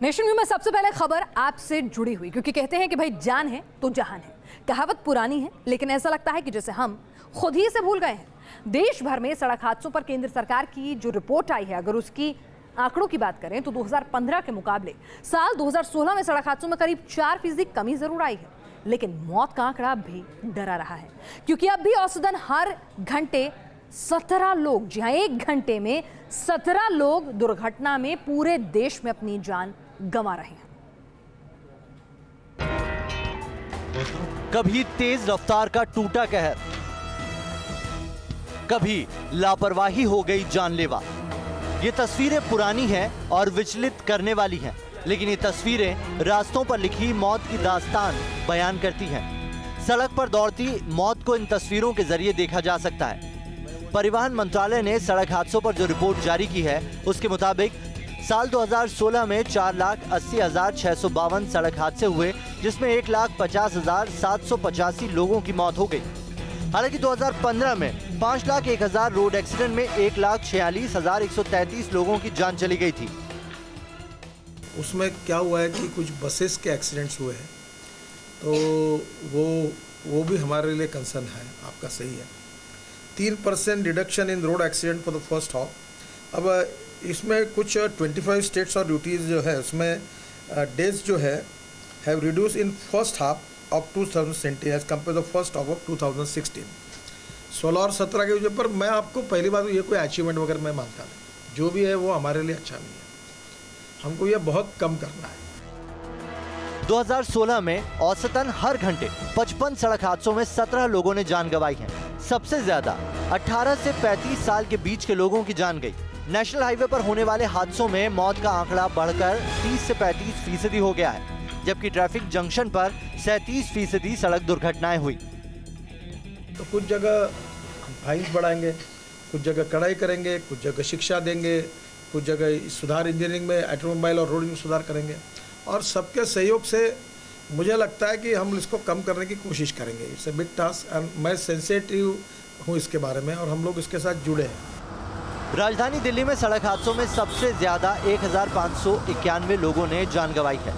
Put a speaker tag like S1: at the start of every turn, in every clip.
S1: Nation news में सबसे पहले खबर आपसे जुड़ी हुई, क्योंकि कहते हैं कि भाई जान है तो जहान है। कहावत पुरानी है, लेकिन ऐसा लगता है कि जैसे हम खुद ही इसे भूल गए हैं। देश भर में सड़क हादसों पर केंद्र सरकार की जो रिपोर्ट आई है, अगर उसकी आंकड़ों की बात करें तो 2015 के मुकाबले साल 2016 में सड़क हादसों में करीब 4% कमी जरूर आई है, लेकिन मौत का आंकड़ा भी डरा रहा है, क्योंकि अब भी औसतन हर घंटे 17 लोग, जी हाँ, एक घंटे में 17 लोग दुर्घटना में पूरे देश में अपनी जान गंवा रहे हैं।
S2: कभी तेज रफ्तार का टूटा कहर, कभी लापरवाही हो गई जानलेवा। ये तस्वीरें पुरानी हैं और विचलित करने वाली हैं, लेकिन ये तस्वीरें रास्तों पर लिखी मौत की दास्तान बयान करती हैं। सड़क पर दौड़ती मौत को इन तस्वीरों के जरिए देखा जा सकता है। परिवहन मंत्रालय ने सड़क हादसों पर जो रिपोर्ट जारी की है, उसके मुताबिक साल 2016 में 4,80,652 सड़क हादसे हुए, जिसमें 1,50,785 लोगों की मौत हो गई। हालांकि 2015 में 5,01,000 रोड एक्सीडेंट में 1,46,133 लोगों की जान चली गई थी।
S3: उसमें क्या हुआ है कि कुछ बसेस के एक्सीडेंट्स हुए हैं, तो वो भी हमारे लिए कंसर्न है। आपका सही है, 3% reduction in road accident for the first half. अब इसमें कुछ 25 स्टेट्स और यूटीज जो है, उसमें डेज जो है have reduce in first half of 2017 as compare the first half of 2016। 16 और 17 के ऊपर मैं आपको पहली बात ये कोई अचीवमेंट वगैरह मैं मानता नहीं, जो भी है वो हमारे लिए अच्छा नहीं है, हमको ये बहुत कम करना है।
S2: 2016 में औसतन हर घंटे 55 सड़क हादसों में 17 लोगों ने जान गंवाई है। सबसे ज्यादा 18 से 35 साल के बीच के लोगों की जान गई। नेशनल हाईवे पर होने वाले हादसों में मौत का आंकड़ा बढ़कर 30 से 35% हो गया है, जबकि ट्रैफिक जंक्शन पर 37% सड़क दुर्घटनाएं हुई।
S3: तो कुछ जगह हम फाइन्स बढ़ाएंगे, कुछ जगह कड़ाई करेंगे, कुछ जगह शिक्षा देंगे, कुछ जगह सुधार इंजीनियरिंग में, ऑटोमोबाइल और रोड में सुधार करेंगे, और सबके सहयोग से मुझे लगता है कि हम इसको कम करने की कोशिश करेंगे। It's a big task and मैं सेंसिटिव हूँ इसके बारे में, और हम लोग इसके साथ जुड़े हैं।
S2: राजधानी दिल्ली में सड़क हादसों में सबसे ज्यादा 1,591 लोगों ने जान गंवाई है।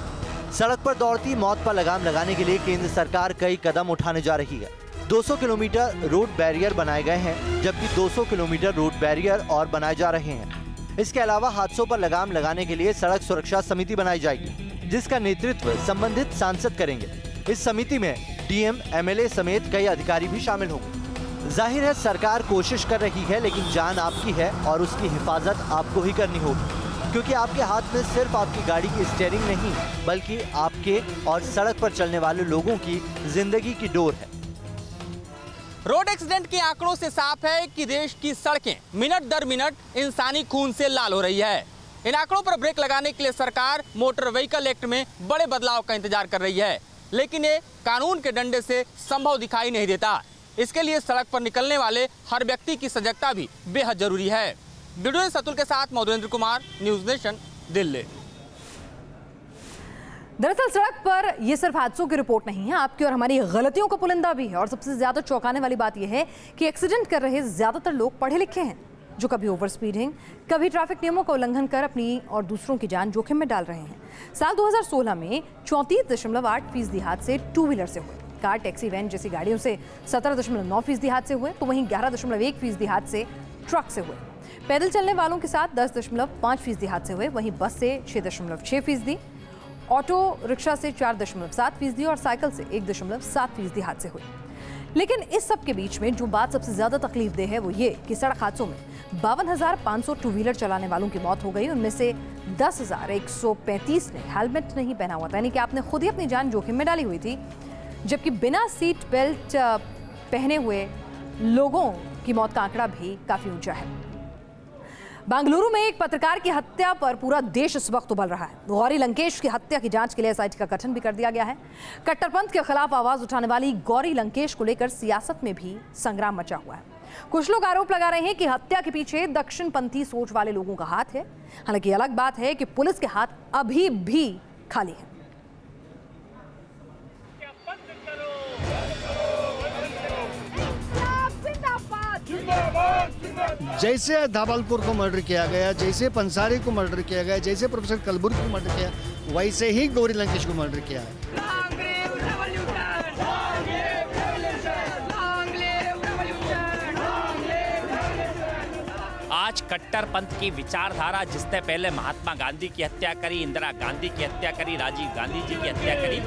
S2: सड़क पर दौड़ती मौत पर लगाम लगाने के लिए केंद्र सरकार कई कदम उठाने जा रही है। 200 किलोमीटर रोड बैरियर बनाए गए हैं, जबकि 200 किलोमीटर रोड बैरियर और बनाए जा रहे हैं। इसके अलावा हादसों पर लगाम लगाने के लिए सड़क सुरक्षा समिति बनाई जाएगी, जिसका नेतृत्व संबंधित सांसद करेंगे। इस समिति में डीएम, एमएलए समेत कई अधिकारी भी शामिल होंगे। जाहिर है सरकार कोशिश कर रही है, लेकिन जान आपकी है और उसकी हिफाजत आपको ही करनी होगी, क्योंकि आपके हाथ में सिर्फ आपकी गाड़ी की स्टीयरिंग नहीं, बल्कि आपके और सड़क पर चलने वाले लोगों की जिंदगी की डोर है।
S4: रोड एक्सीडेंट के आंकड़ों से साफ है कि देश की सड़कें मिनट दर मिनट इंसानी खून से लाल हो रही है। इन आंकड़ों पर ब्रेक लगाने के लिए सरकार मोटर व्हीकल एक्ट में बड़े बदलाव का इंतजार कर रही है, लेकिन ये कानून के डंडे से संभव दिखाई नहीं देता। इसके लिए सड़क पर निकलने वाले हर व्यक्ति की सजगता भी बेहद जरूरी है। वीडियो सतुल के साथ मधुरेंद्र कुमार, न्यूज़ नेशन, दिल्ली।
S1: दरअसल सड़क पर ये सिर्फ हादसों की रिपोर्ट नहीं है, आपकी और हमारी गलतियों का पुलिंदा भी है। और सबसे ज्यादा चौंकाने वाली बात यह है कि एक्सीडेंट कर रहे ज्यादातर लोग पढ़े लिखे हैं, जो कभी ओवर स्पीडिंग, कभी ट्रैफिक नियमों का उल्लंघन कर अपनी और दूसरों की जान जोखिम में डाल रहे हैं। साल 2016 में 34.8% हादसे टू व्हीलर से हुए। कार, टैक्सी, वैन जैसी गाड़ियों से 17.9% हादसे हुए, तो वहीं 11.1% हादसे ट्रक से हुए। पैदल चलने वालों के साथ 10.5% हादसे हुए, वहीं बस से 6.6%, ऑटो रिक्शा से 4.7% और साइकिल से 1.7% हादसे हुए। लेकिन इस सब के बीच में जो बात सबसे ज्यादा तकलीफदेह है वो ये कि सड़क हादसों में 52,500 टू व्हीलर चलाने वालों की मौत हो गई। उनमें से 10,135 ने हेलमेट नहीं पहना हुआ था, यानी कि आपने खुद ही अपनी जान जोखिम में डाली हुई थी। जबकि बिना सीट बेल्ट पहने हुए लोगों की मौत का आंकड़ा भी काफी ऊंचा है। बेंगलुरु में एक पत्रकार की हत्या पर पूरा देश इस वक्त उबल रहा है। गौरी लंकेश की हत्या की जांच के लिए एसआईटी का गठन भी कर दिया गया है। कट्टरपंथ के खिलाफ आवाज उठाने वाली गौरी लंकेश को लेकर सियासत में भी संग्राम मचा हुआ है। कुछ लोग आरोप लगा रहे हैं कि हत्या के पीछे दक्षिणपंथी सोच वाले लोगों का हाथ है। हालांकि अलग बात है कि पुलिस के हाथ अभी भी खाली है।
S5: जैसे धाबालपुर को मर्डर किया गया, जैसे पंसारी को मर्डर किया गया, जैसे प्रोफेसर कलबुर्गी को मर्डर किया, वैसे ही गौरी लंकेश को मर्डर किया है।
S6: आज कट्टरपंथ की विचारधारा जिसने पहले महात्मा गांधी की हत्या करी, इंदिरा गांधी की हत्या करी, राजीव गांधी जी की हत्या करी,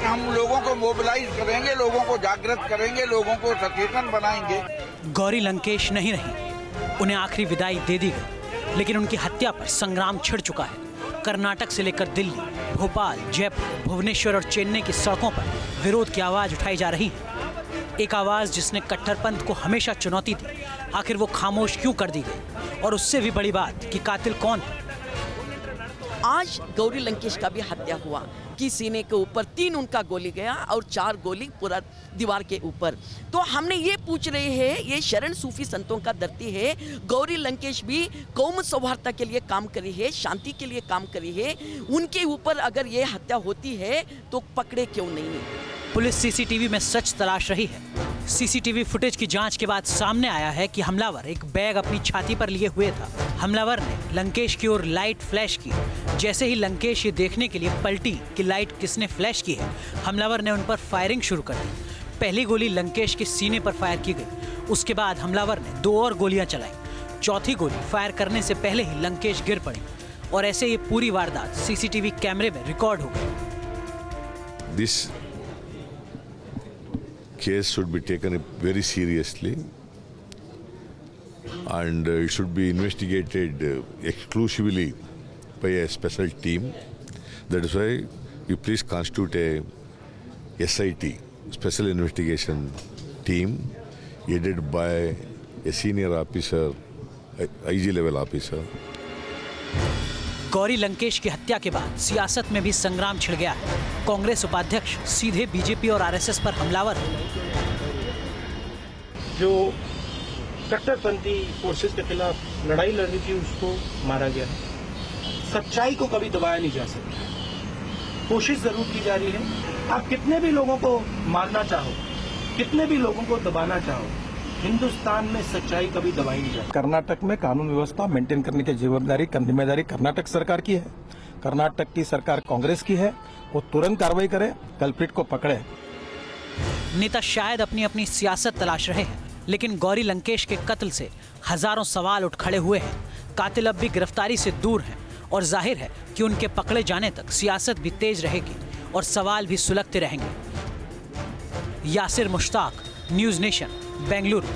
S7: हम लोगों को मोबिलाइज करेंगे, लोगों को जागृत करेंगे, लोगों को सचेतन बनाएंगे।
S8: गौरी लंकेश नहीं रही, उन्हें आखिरी विदाई दे दी गई, लेकिन उनकी हत्या पर संग्राम छिड़ चुका है। कर्नाटक से लेकर दिल्ली, भोपाल, जयपुर, भुवनेश्वर और चेन्नई की सड़कों पर विरोध की आवाज उठाई जा रही है। एक आवाज जिसने कट्टरपंथ को हमेशा चुनौती दी, आखिर वो खामोश क्यों कर दी गई? और उससे भी बड़ी बात कि कातिल कौन है।
S9: आज गौरी लंकेश का भी हत्या हुआ कि सीने के ऊपर 3 उनका गोली गया और 4 गोली पूरा दीवार के ऊपर। तो हमने ये पूछ रहे हैं, ये शरण सूफी संतों का धरती है, गौरी लंकेश भी कौम सौहार्दता के लिए काम करी है, शांति के लिए काम करी है, उनके ऊपर अगर ये हत्या होती है तो पकड़े क्यों नहीं?
S8: पुलिस सीसीटीवी में सच तलाश रही है। सीसीटीवी फुटेज की जांच के बाद सामने आया है कि हमलावर एक बैग अपनी छाती पर लिए हुए था। हमलावर ने लंकेश की ओर लाइट फ्लैश की। जैसे ही लंकेश ये देखने के लिए पलटी कि लाइट किसने फ्लैश की है, हमलावर ने उन पर फायरिंग शुरू कर दी। पहली गोली लंकेश के सीने पर फायर की गई। उसके बाद हमलावर ने 2 और गोलियां चलाई। चौथी गोली फायर करने से पहले ही लंकेश गिर पड़ी और ऐसे ये पूरी वारदात सीसीटीवी कैमरे में रिकॉर्ड हो गई।
S10: This case should be taken very seriously and it should be investigated exclusively by a special team. That is why you please constitute a SIT, Special Investigation Team, headed by a senior officer, IG level officer.
S8: Gauri Lankesh की हत्या के बाद सियासत में भी संग्राम छिड़ गया है। कांग्रेस उपाध्यक्ष सीधे बीजेपी और आरएसएस पर हमलावर है।
S11: जो कट्टरपंथी फोर्सेस के खिलाफ लड़ाई लड़ रही थी उसको मारा गया है। सच्चाई को कभी दबाया नहीं जा सकता। कोशिश जरूर की जा रही है। आप कितने भी लोगों को मारना चाहो, कितने भी लोगों को दबाना चाहो, हिंदुस्तान में सच्चाई कभी दबाई नहीं जाती। कर्नाटक में कानून व्यवस्था मेंटेन करने की जिम्मेदारी कर्नाटक सरकार की है। कर्नाटक की सरकार कांग्रेस की है, वो तुरंत कार्रवाई करे, कल्प्रिट को पकड़े।
S8: नेता शायद अपनी अपनी सियासत तलाश रहे हैं, लेकिन गौरी लंकेश के कत्ल से हजारों सवाल उठ खड़े हुए हैं। कातिल अब भी गिरफ्तारी से दूर हैं और जाहिर है कि उनके पकड़े जाने तक सियासत भी तेज रहेगी और सवाल भी सुलगते रहेंगे। Yasir Mushtaq, News Nation, Bengaluru.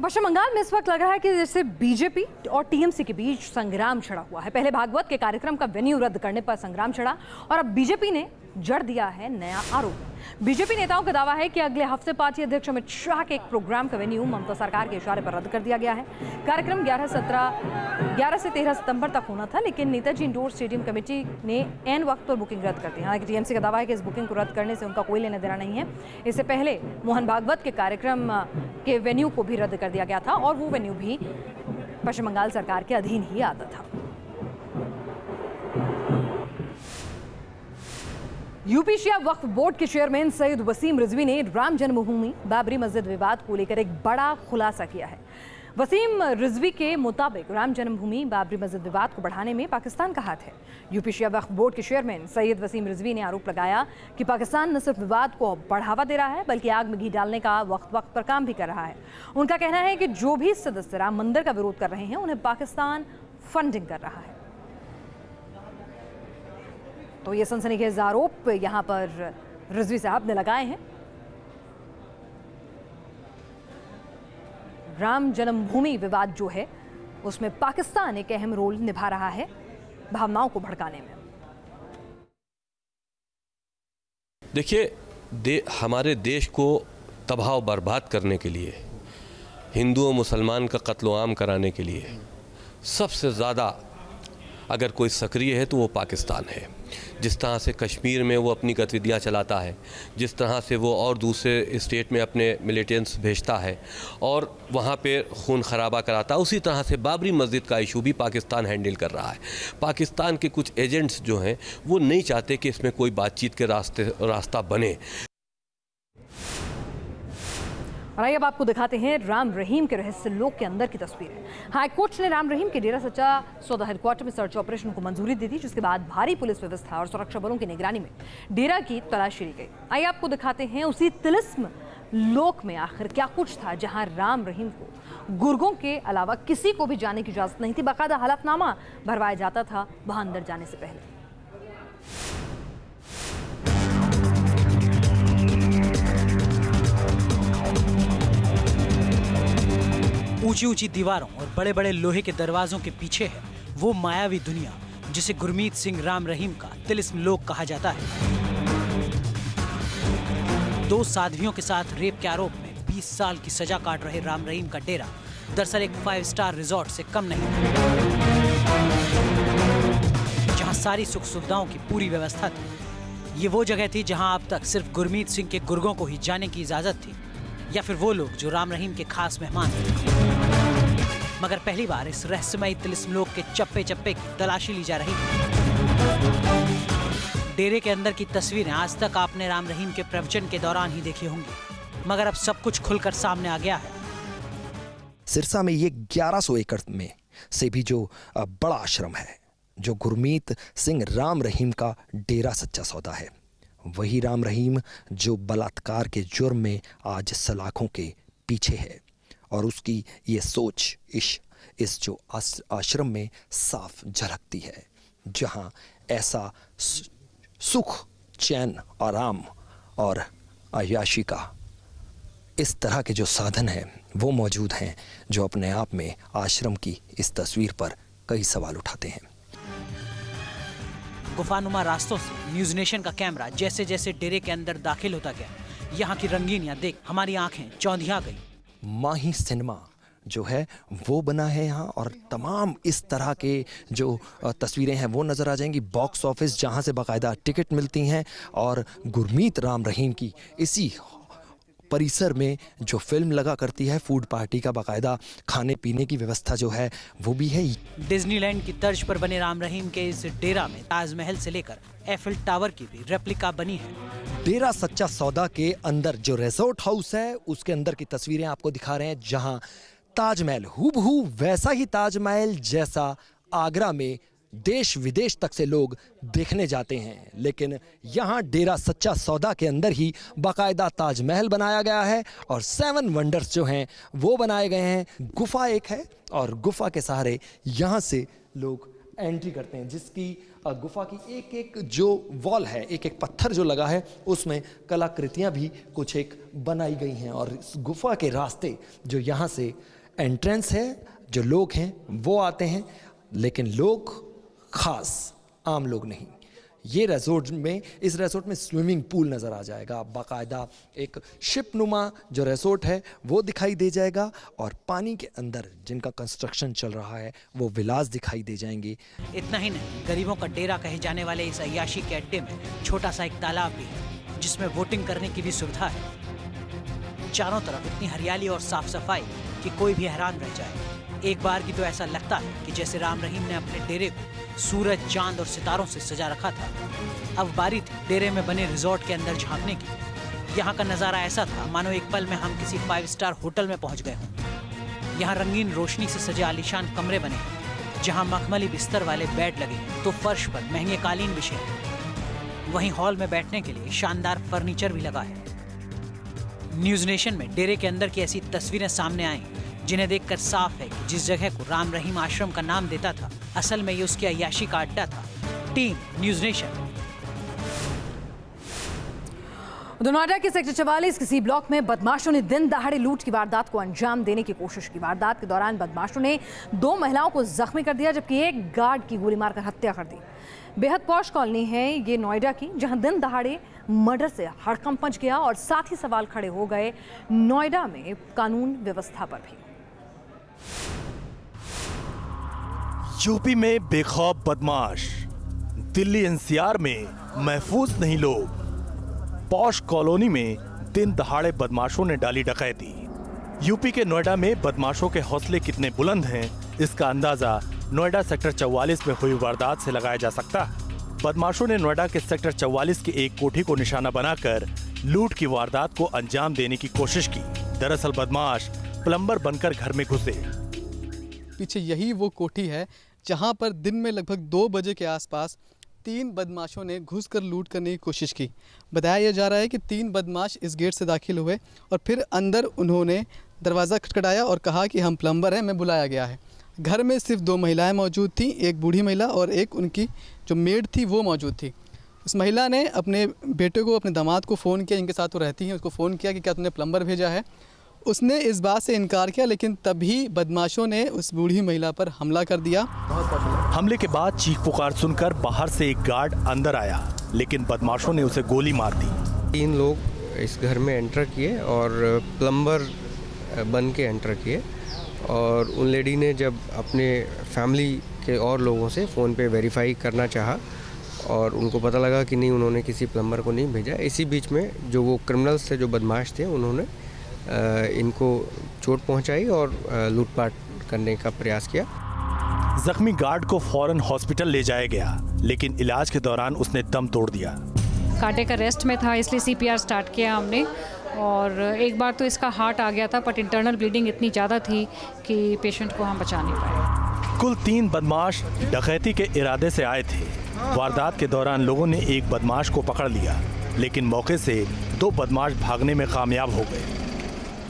S1: पश्चिम बंगाल में इस वक्त लग रहा है कि जैसे बीजेपी और टीएमसी के बीच संग्राम छिड़ा हुआ है। पहले भागवत के कार्यक्रम का वेन्यू रद्द करने पर संग्राम छिड़ा और अब बीजेपी ने जड़ दिया है नया आरोप। बीजेपी नेताओं का दावा है कि अगले हफ्ते पार्टी अध्यक्ष अमित शाह के एक प्रोग्राम का वेन्यू ममता सरकार के इशारे पर रद्द कर दिया गया है। कार्यक्रम 11 से 13 सितंबर तक होना था, लेकिन नेताजी इंडोर स्टेडियम कमेटी ने एन वक्त पर बुकिंग रद्द कर दी। हालांकि टीएमसी का दावा है कि इस बुकिंग को रद्द करने से उनका कोई लेना देना नहीं है। इससे पहले मोहन भागवत के कार्यक्रम के वेन्यू को भी रद्द कर दिया गया था और वो वेन्यू भी पश्चिम बंगाल सरकार के अधीन ही आता था। यूपी शिया वक्फ बोर्ड के चेयरमैन सैयद वसीम रिजवी ने राम जन्मभूमि बाबरी मस्जिद विवाद को लेकर एक बड़ा खुलासा किया है। वसीम रिजवी के मुताबिक राम जन्मभूमि बाबरी मस्जिद विवाद को बढ़ाने में पाकिस्तान का हाथ है। यूपी शिया वक्फ बोर्ड के चेयरमैन सैयद वसीम रिजवी ने आरोप लगाया कि पाकिस्तान न सिर्फ विवाद को बढ़ावा दे रहा है, बल्कि आग में घी डालने का वक्त वक्त पर काम भी कर रहा है। उनका कहना है कि जो भी सदस्य राम मंदिर का विरोध कर रहे हैं, उन्हें पाकिस्तान फंडिंग कर रहा है। तो ये सनसनीखेज आरोप यहां पर रिजवी साहब ने लगाए हैं। राम जन्मभूमि विवाद जो है उसमें पाकिस्तान एक अहम रोल निभा रहा है भावनाओं को भड़काने में।
S12: देखिए, हमारे देश को तबाह बर्बाद करने के लिए, हिंदू और मुसलमान का कत्ल-ओ-आम कराने के लिए सबसे ज़्यादा अगर कोई सक्रिय है तो वो पाकिस्तान है। जिस तरह से कश्मीर में वो अपनी गतिविधियां चलाता है, जिस तरह से वो और दूसरे स्टेट में अपने मिलिटेंट्स भेजता है और वहाँ पे खून खराबा कराता है, उसी तरह से बाबरी मस्जिद का इशू भी पाकिस्तान हैंडल कर रहा है। पाकिस्तान के कुछ एजेंट्स जो हैं वो नहीं चाहते कि इसमें कोई बातचीत के रास्ता बने।
S1: और आइए अब आपको दिखाते हैं राम रहीम के रहस्य लोक के अंदर की तस्वीरें। हाईकोर्ट ने राम रहीम के डेरा सच्चा सौदा हेडक्वार्टर में सर्च ऑपरेशन को मंजूरी दी थी, जिसके बाद भारी पुलिस व्यवस्था और सुरक्षा बलों की निगरानी में डेरा की तलाशी ली गई। आइए आपको दिखाते हैं उसी तिलिस्म लोक में आखिर क्या कुछ था, जहां राम रहीम को गुर्गों के अलावा किसी को भी जाने की इजाजत नहीं थी। बाकायदा हलफनामा भरवाया जाता था वहां अंदर जाने से पहले।
S8: ऊंची ऊंची दीवारों और बड़े बड़े लोहे के दरवाजों के पीछे है वो मायावी दुनिया जिसे गुरमीत सिंह राम रहीम का तिलिस्म लोक कहा जाता है। 2 साध्वियों के साथ रेप के आरोप में 20 साल की सजा काट रहे राम रहीम का डेरा दरअसल एक 5 स्टार रिजॉर्ट से कम नहीं, जहां सारी सुख सुविधाओं की पूरी व्यवस्था थी। ये वो जगह थी जहां अब तक सिर्फ गुरमीत सिंह के गुर्गों को ही जाने की इजाजत थी, या फिर वो लोग जो राम रहीम के खास मेहमान थे। मगर पहली बार इस रहस्यमयी तिलिस्म लोक के चप्पे चप्पे की तलाशी ली जा रही है। डेरे के अंदर की तस्वीरें आज तक आपने राम रहीम के प्रवचन के दौरान ही देखी होंगी, मगर अब सब कुछ खुलकर सामने आ गया है।
S13: सिरसा में ये 1100 एकड़ में से भी जो बड़ा आश्रम है, जो गुरमीत सिंह राम रहीम का डेरा सच्चा सौदा है, वही राम रहीम जो बलात्कार के जुर्म में आज सलाखों के पीछे है। और उसकी ये सोच इस जो आश्रम में साफ झलकती है, जहां ऐसा सुख, चैन, आराम और अय्याशी का इस तरह के जो साधन हैं वो मौजूद हैं, जो अपने आप में आश्रम की इस तस्वीर पर कई सवाल उठाते हैं।
S8: गुफानुमा रास्तों से न्यूज नेशन का कैमरा जैसे जैसे डेरे के अंदर दाखिल होता गया, यहाँ की रंगीनियां देख हमारी आंखें चौंधिया गई।
S13: माही सिनेमा जो है वो बना है यहाँ, और तमाम इस तरह के जो तस्वीरें हैं वो नज़र आ जाएंगी। बॉक्स ऑफिस जहाँ से बाकायदा टिकट मिलती हैं, और गुरमीत राम रहीम की इसी परिसर में जो फिल्म लगा करती है, फूड पार्टी का बाकायदा खाने पीने की व्यवस्था जो है वो भी है।
S8: डिज्नीलैंड की तर्ज पर बने राम रहीम के इस डेरा में ताजमहल से लेकर एफिल टावर की भी रेप्लिका बनी है।
S13: डेरा सच्चा सौदा के अंदर जो रिजॉर्ट हाउस है उसके अंदर की तस्वीरें आपको दिखा रहे हैं, जहां ताजमहल हूबहू वैसा ही ताजमहल जैसा आगरा में देश विदेश तक से लोग देखने जाते हैं, लेकिन यहाँ डेरा सच्चा सौदा के अंदर ही बाकायदा ताजमहल बनाया गया है और 7 वंडर्स जो हैं वो बनाए गए हैं। गुफा एक है और गुफा के सहारे यहाँ से लोग एंट्री करते हैं, जिसकी गुफा की एक एक जो वॉल है, एक एक पत्थर जो लगा है, उसमें कलाकृतियाँ भी कुछ एक बनाई गई हैं। और इस गुफा के रास्ते जो यहाँ से एंट्रेंस है, जो लोग हैं वो आते हैं, लेकिन लोग खास आम लोग नहीं। ये रिजॉर्ट में, इस रिजॉर्ट में स्विमिंग पूल नज़र आ जाएगा, बाकायदा एक शिप नुमा जो रिजॉर्ट है वो दिखाई दे जाएगा, और पानी के अंदर जिनका कंस्ट्रक्शन चल रहा है वो विलास दिखाई दे जाएंगे।
S8: इतना ही नहीं, गरीबों का डेरा कहे जाने वाले इस अय्याशी के अड्डे में छोटा सा एक तालाब भी है, जिसमें वोटिंग करने की भी सुविधा है। चारों तरफ इतनी हरियाली और साफ सफाई कि कोई भी हैरान रह जाए। एक बार की तो ऐसा लगता है कि जैसे राम रहीम ने अपने डेरे को सूरज, चांद और सितारों से सजा रखा था। अब बारी थी डेरे में बने रिजॉर्ट के अंदर झांकने की। यहाँ का नज़ारा ऐसा था मानो एक पल में हम किसी 5 स्टार होटल में पहुँच गए हों। यहाँ रंगीन रोशनी से सजे आलीशान कमरे बने हैं, जहाँ मखमली बिस्तर वाले बेड लगे हैं तो फर्श पर महंगे कालीन बिछे हैं। वहीं हॉल में बैठने के लिए शानदार फर्नीचर भी लगा है। न्यूज नेशन में डेरे के अंदर की ऐसी तस्वीरें सामने आई जिन्हें देखकर साफ है कि जिस जगह को राम रहीम आश्रम का नाम देता था, असल में ये उसकी अय्याशी का अड्डा था। Team news nation.
S1: नोएडा के सेक्टर 44 किसी ब्लॉक में बदमाशों ने दिन दहाड़े लूट की वारदात को अंजाम देने की कोशिश की। वारदात के दौरान बदमाशों ने 2 महिलाओं को जख्मी कर दिया, जबकि एक गार्ड की गोली मारकर हत्या कर दी। बेहद पॉश कॉलोनी है ये नोएडा की, जहां दिन दहाड़े मर्डर से हड़कंप मच गया, और साथ ही सवाल खड़े हो गए नोएडा में कानून व्यवस्था पर भी।
S14: यूपी में बेखौफ बदमाश, दिल्ली एनसीआर में महफूज नहीं लोग। पॉश कॉलोनी में दिन दहाड़े बदमाशों ने डाली डकैती। यूपी के नोएडा में बदमाशों के हौसले कितने बुलंद हैं, इसका अंदाजा नोएडा सेक्टर 44 में हुई वारदात से लगाया जा सकता है। बदमाशों ने नोएडा के सेक्टर 44 की एक कोठी को निशाना बनाकर लूट की वारदात को अंजाम देने की कोशिश की। दरअसल बदमाश प्लम्बर बनकर घर में घुसे।
S15: पीछे यही वो कोठी है जहां पर दिन में लगभग 2 बजे के आसपास 3 बदमाशों ने घुसकर लूट करने की कोशिश की। बताया यह जा रहा है कि 3 बदमाश इस गेट से दाखिल हुए और फिर अंदर उन्होंने दरवाज़ा खटखटाया और कहा कि हम प्लम्बर हैं, मैं बुलाया गया है। घर में सिर्फ 2 महिलाएं मौजूद थीं, एक बूढ़ी महिला और एक उनकी जो मेड थी वो मौजूद थी। उस महिला ने अपने बेटे को, अपने दामाद को फ़ोन किया, इनके साथ वो रहती हैं, उसको फ़ोन किया कि क्या तुमने प्लम्बर भेजा है। उसने इस बात से इनकार किया, लेकिन तभी बदमाशों ने उस बूढ़ी महिला पर हमला कर दिया।
S14: हमले के बाद चीख पुकार सुनकर बाहर से एक गार्ड अंदर आया, लेकिन बदमाशों ने उसे गोली मार दी।
S16: 3 लोग इस घर में एंटर किए और प्लम्बर बन के एंटर किए और उन लेडी ने जब अपने फैमिली के और लोगों से फ़ोन पे वेरीफाई करना चाहा और उनको पता लगा कि नहीं, उन्होंने किसी प्लम्बर को नहीं भेजा। इसी बीच में जो वो क्रिमिनल्स थे, जो बदमाश थे, उन्होंने इनको चोट पहुंचाई और लूटपाट करने का प्रयास किया।
S14: जख्मी गार्ड को फौरन हॉस्पिटल ले जाया गया, लेकिन इलाज के दौरान उसने दम तोड़ दिया।
S17: कार्डियक अरेस्ट में था, इसलिए CPR स्टार्ट किया हमने और एक बार तो इसका हार्ट आ गया था, बट इंटरनल ब्लीडिंग इतनी ज़्यादा थी कि पेशेंट को हम बचा नहीं पाए।
S14: कुल 3 बदमाश डकैती के इरादे से आए थे। वारदात के दौरान लोगों ने एक बदमाश को पकड़ लिया, लेकिन मौके से 2 बदमाश भागने में कामयाब हो गए।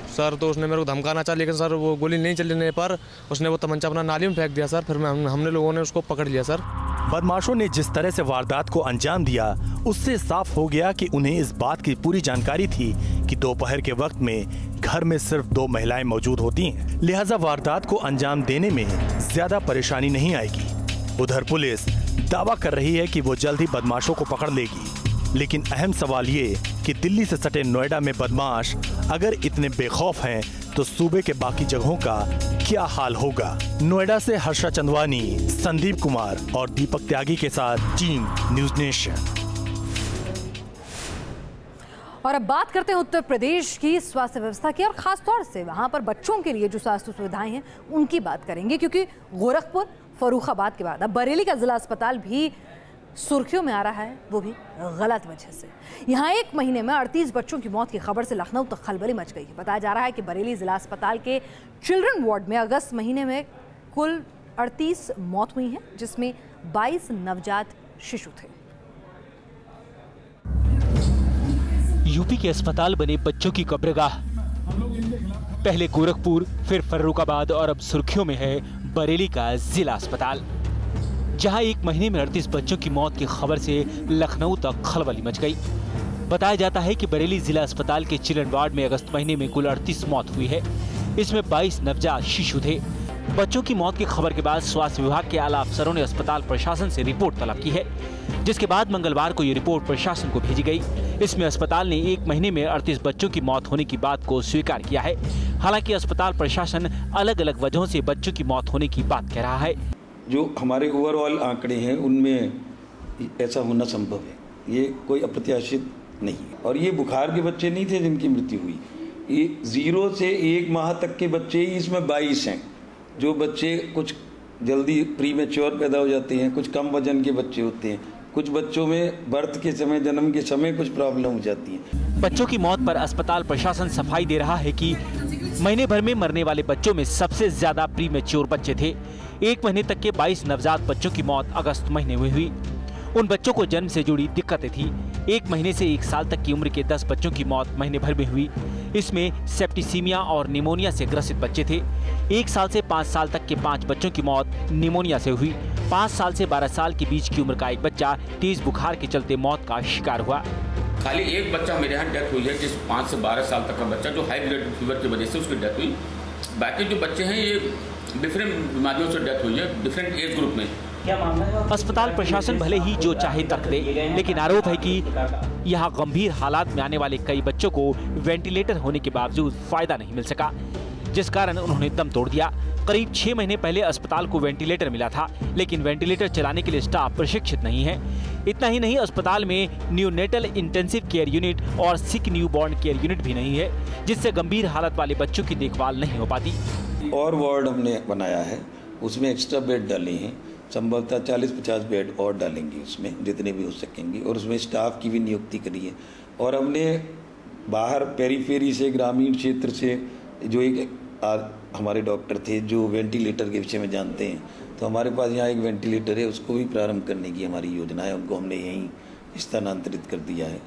S18: सर तो उसने मेरे को धमकाना चाहा, लेकिन सर वो गोली नहीं चलने पर उसने वो तमंचा अपना नाली में फेंक दिया सर। फिर हमने लोगों ने उसको पकड़ लिया सर।
S14: बदमाशों ने जिस तरह से वारदात को अंजाम दिया, उससे साफ हो गया कि उन्हें इस बात की पूरी जानकारी थी कि दोपहर के वक्त में घर में सिर्फ 2 महिलाएं मौजूद होती हैं, लिहाजा वारदात को अंजाम देने में ज्यादा परेशानी नहीं आएगी। उधर पुलिस दावा कर रही है कि वो जल्द ही बदमाशों को पकड़ लेगी, लेकिन अहम सवाल ये कि दिल्ली से सटे नोएडा में बदमाश अगर इतने बेखौफ हैं तो सूबे के बाकी जगहों का क्या हाल होगा। नोएडा से हर्षा चंदवानी, संदीप कुमार और दीपक त्यागी के साथ टीम न्यूज़ नेशन।
S1: और अब बात करते हैं उत्तर प्रदेश की स्वास्थ्य व्यवस्था की और खास तौर से वहां पर बच्चों के लिए जो स्वास्थ्य सुविधाएं हैं उनकी बात करेंगे, क्योंकि गोरखपुर, फर्रुखाबाद के बाद अब बरेली का जिला अस्पताल भी सुर्खियों में आ रहा है, वो भी गलत वजह से। यहाँ 1 महीने में 38 बच्चों की मौत की खबर से लखनऊ तक खलबली मच गई है। बताया जा रहा है कि बरेली जिला अस्पताल के चिल्ड्रन वार्ड में अगस्त महीने में कुल 38 मौत हुई हैं, जिसमें 22 नवजात शिशु थे।
S8: यूपी के अस्पताल बने बच्चों की कब्रगाह, पहले गोरखपुर, फिर फर्रुखाबाद और अब सुर्खियों में है बरेली का जिला अस्पताल, जहां 1 महीने में 38 बच्चों की मौत की खबर से लखनऊ तक खलबली मच गई। बताया जाता है कि बरेली जिला अस्पताल के चिल्ड्रन वार्ड में अगस्त महीने में कुल 38 मौत हुई है। इसमें 22 नवजात शिशु थे। बच्चों की मौत की खबर के बाद स्वास्थ्य विभाग के आला अफसरों ने अस्पताल प्रशासन से रिपोर्ट तलब की है, जिसके बाद मंगलवार को ये रिपोर्ट प्रशासन को भेजी गई। इसमें अस्पताल ने 1 महीने में 38 बच्चों की मौत होने की बात को स्वीकार किया है। हालांकि अस्पताल प्रशासन अलग अलग वजहों से बच्चों की मौत होने की बात कह रहा है।
S19: जो हमारे ओवरऑल आंकड़े हैं उनमें ऐसा होना संभव है, ये कोई अप्रत्याशित नहीं। और ये बुखार के बच्चे नहीं थे जिनकी मृत्यु हुई, ये 0 से 1 माह तक के बच्चे ही इसमें 22 हैं। जो बच्चे कुछ जल्दी प्रीमेच्योर पैदा हो जाते हैं, कुछ कम वजन के बच्चे होते हैं, कुछ बच्चों में बर्थ के समय, जन्म के समय कुछ प्रॉब्लम हो जाती है।
S8: बच्चों की मौत पर अस्पताल प्रशासन सफाई दे रहा है कि महीने भर में मरने वाले बच्चों में सबसे ज्यादा प्रीमेच्योर बच्चे थे। 1 महीने तक के 22 नवजात बच्चों की मौत अगस्त महीने में हुई। उन बच्चों को जन्म से जुड़ी दिक्कतें थी। 1 महीने से 1 साल तक की उम्र के 10 बच्चों की मौत महीने भर में हुई। इसमें सेप्टिसीमिया और निमोनिया से ग्रसित बच्चे थे। 1 साल से 5 साल तक के 5 बच्चों की मौत निमोनिया से हुई। 5 साल से 12 साल के बीच की उम्र का एक बच्चा तेज बुखार के चलते मौत का शिकार हुआ।
S20: खाली एक बच्चा मेरे यहाँ डेथ हुई है, जिस 5 से 12 साल तक का बच्चा, जो हाई ब्लड फीवर की वजह से उसकी डेथ हुई। बाकी जो बच्चे हैं ये डिफरेंट बीमारियों से डेथ हुई है, डिफरेंट एज ग्रुप में।
S8: अस्पताल प्रशासन भले ही जो चाहे तर्क दे, लेकिन आरोप है कि यहाँ गंभीर हालात में आने वाले कई बच्चों को वेंटिलेटर होने के बावजूद फायदा नहीं मिल सका, जिस कारण उन्होंने दम तोड़ दिया। करीब 6 महीने पहले अस्पताल को वेंटिलेटर मिला था, लेकिन वेंटिलेटर चलाने के लिए स्टाफ प्रशिक्षित नहीं है। इतना ही नहीं, अस्पताल में न्यूनेटल इंटेंसिव केयर यूनिट और सिक न्यूबॉर्न केयर यूनिट भी नहीं है, जिससे गंभीर हालत वाले बच्चों की देखभाल नहीं हो पाती।
S19: और वार्ड हमने बनाया है, उसमें एक्स्ट्रा बेड डाले हैं, संभवतः 40-50 बेड और डालेंगे उसमें, जितने भी हो सकेंगे, और उसमें स्टाफ की भी नियुक्ति करी है। और हमने बाहर पेरीफेरी से, ग्रामीण क्षेत्र से जो हमारे डॉक्टर थे जो वेंटिलेटर के विषय में जानते हैं, तो हमारे पास यहाँ एक वेंटिलेटर है, उसको भी प्रारंभ करने की हमारी योजना है। उनको हमने यहीं स्थानांतरित कर दिया है।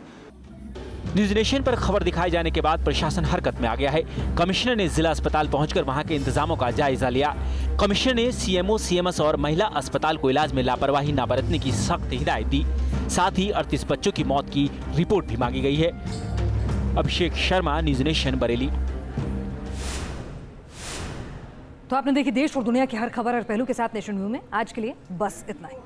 S21: न्यूज नेशन पर खबर दिखाए जाने के बाद प्रशासन हरकत में आ गया है। कमिश्नर ने जिला अस्पताल पहुंचकर वहां के इंतजामों का जायजा लिया। कमिश्नर ने सीएमओ, सीएमएस और महिला अस्पताल को इलाज में लापरवाही न बरतने की सख्त हिदायत दी। साथ ही 38 बच्चों की मौत की रिपोर्ट भी मांगी गई है। Abhishek Sharma, news nation, Bareilly.
S1: तो आपने देखी देश और दुनिया की हर खबर और पहलू के साथ नेशन व्यू में आज के लिए बस इतना ही।